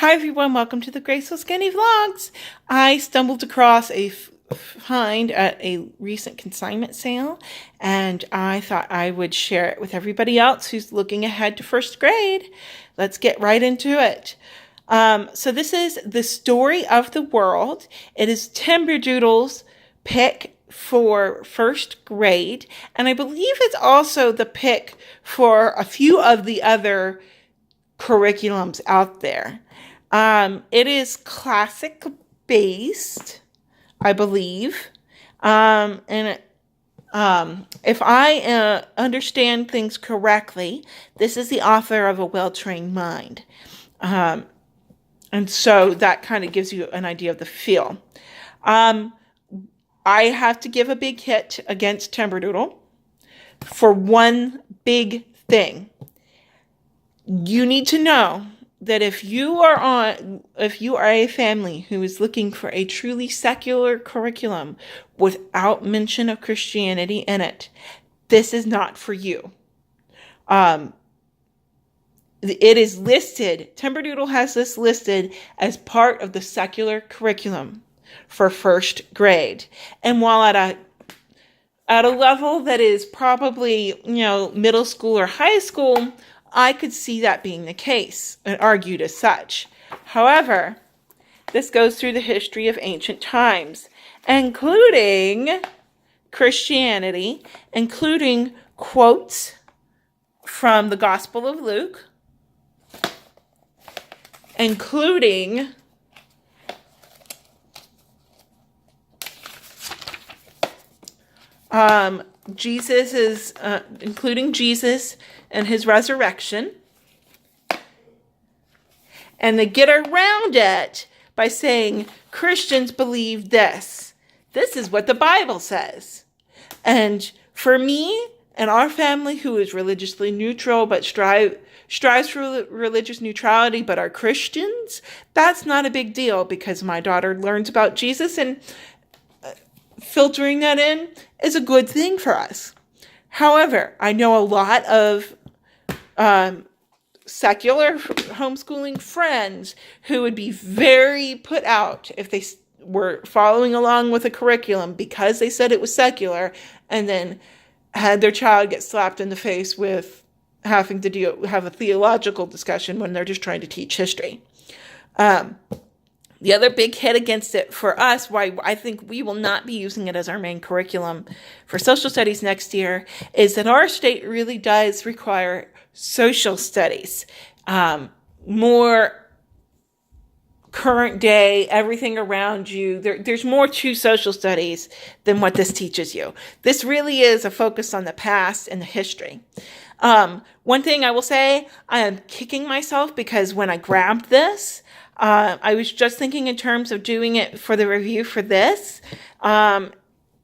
Hi everyone, welcome to the Graceful Skinny Vlogs. I stumbled across a find at a recent consignment sale, and I thought I would share it with everybody else who's looking ahead to first grade. Let's get right into it. So this is The Story of the World. It is Timberdoodle's pick for first grade, and I believe it's also the pick for a few of the other curriculums out there. It is classic based, I believe. If I understand things correctly, this is the author of A Well-Trained Mind. And so that kind of gives you an idea of the feel. I have to give a big hit against Timberdoodle for one big thing. You need to know that if you are a family who is looking for a truly secular curriculum without mention of Christianity in it, this is not for you. It is listed, Timberdoodle has this listed as part of the secular curriculum for first grade. And while at a level that is probably, middle school or high school, I could see that being the case and argued as such. However, this goes through the history of ancient times, including Christianity, including quotes from the Gospel of Luke, including Jesus and his resurrection. And they get around it by saying Christians believe this. This is what the Bible says. And for me and our family, who is religiously neutral but strives for religious neutrality but are Christians, that's not a big deal because my daughter learns about Jesus, and filtering that in is a good thing for us. However, I know a lot of secular homeschooling friends who would be very put out if they were following along with a curriculum because they said it was secular, and then had their child get slapped in the face with having to have a theological discussion when they're just trying to teach history. The other big hit against it for us, why I think we will not be using it as our main curriculum for social studies next year, is that our state really does require social studies. More current day, everything around you. There's more to social studies than what this teaches you. This really is a focus on the past and the history. One thing I will say, I am kicking myself because when I grabbed this, I was just thinking in terms of doing it for the review for this, and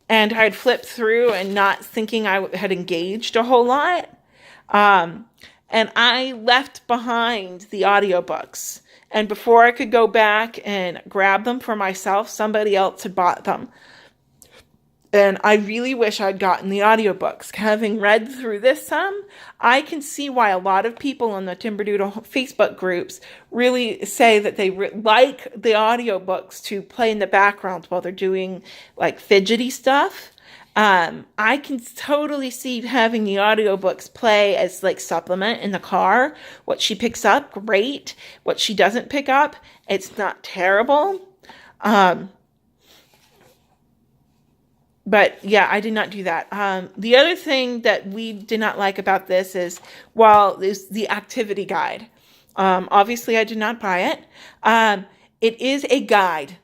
I'd flipped through and not thinking I had engaged a whole lot, and I left behind the audiobooks, and before I could go back and grab them for myself, somebody else had bought them. And I really wish I'd gotten the audiobooks. Having read through this some, I can see why a lot of people on the Timberdoodle Facebook groups really say that they like the audiobooks to play in the background while they're doing like fidgety stuff. I can totally see having the audiobooks play as like supplement in the car. What she picks up, great. What she doesn't pick up, it's not terrible. But yeah, I did not do that. The other thing that we did not like about this is, is the activity guide. Obviously, I did not buy it. It is a guide.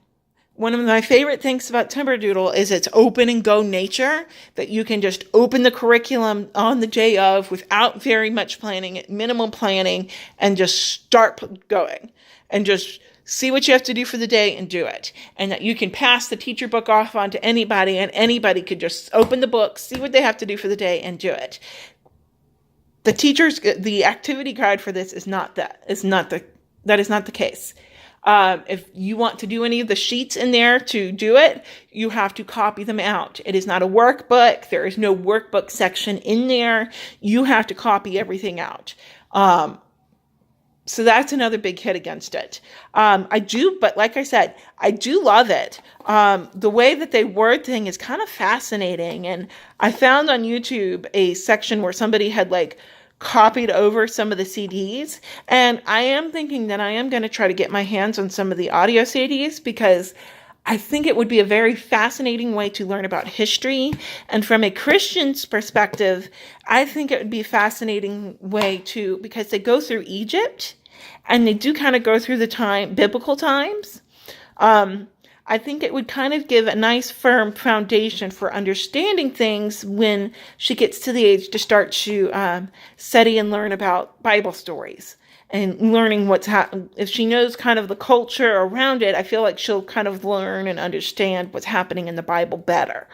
One of my favorite things about Timberdoodle is its open and go nature, that you can just open the curriculum on the day of without very much planning, minimal planning, and just start going and just see what you have to do for the day and do it. And that you can pass the teacher book off on to anybody, and anybody could just open the book, see what they have to do for the day, and do it. The activity guide for this is not that. That is not the case. If you want to do any of the sheets in there to do it, you have to copy them out. It is not a workbook. There is no workbook section in there. You have to copy everything out. So that's another big hit against it. But like I said, I do love it. The way that they word thing is kind of fascinating. And I found on YouTube a section where somebody had like copied over some of the CDs. And I am thinking that I am going to try to get my hands on some of the audio CDs, because I think it would be a very fascinating way to learn about history. And from a Christian's perspective, I think it would be a fascinating way to, because they go through Egypt and they do kind of go through the biblical times. I think it would kind of give a nice firm foundation for understanding things when she gets to the age to start to study and learn about Bible stories. And learning what's happening. If she knows kind of the culture around it, I feel like she'll kind of learn and understand what's happening in the Bible better.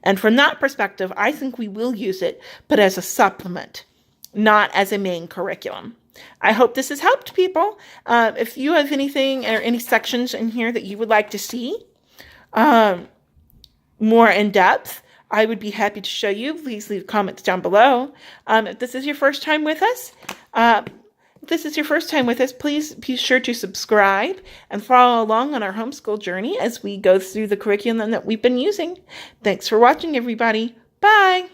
And from that perspective, I think we will use it, but as a supplement, not as a main curriculum. I hope this has helped people. If you have anything or any sections in here that you would like to see more in depth, I would be happy to show you. Please leave comments down below. If this is your first time with us, please be sure to subscribe and follow along on our homeschool journey as we go through the curriculum that we've been using. Thanks for watching, everybody. Bye.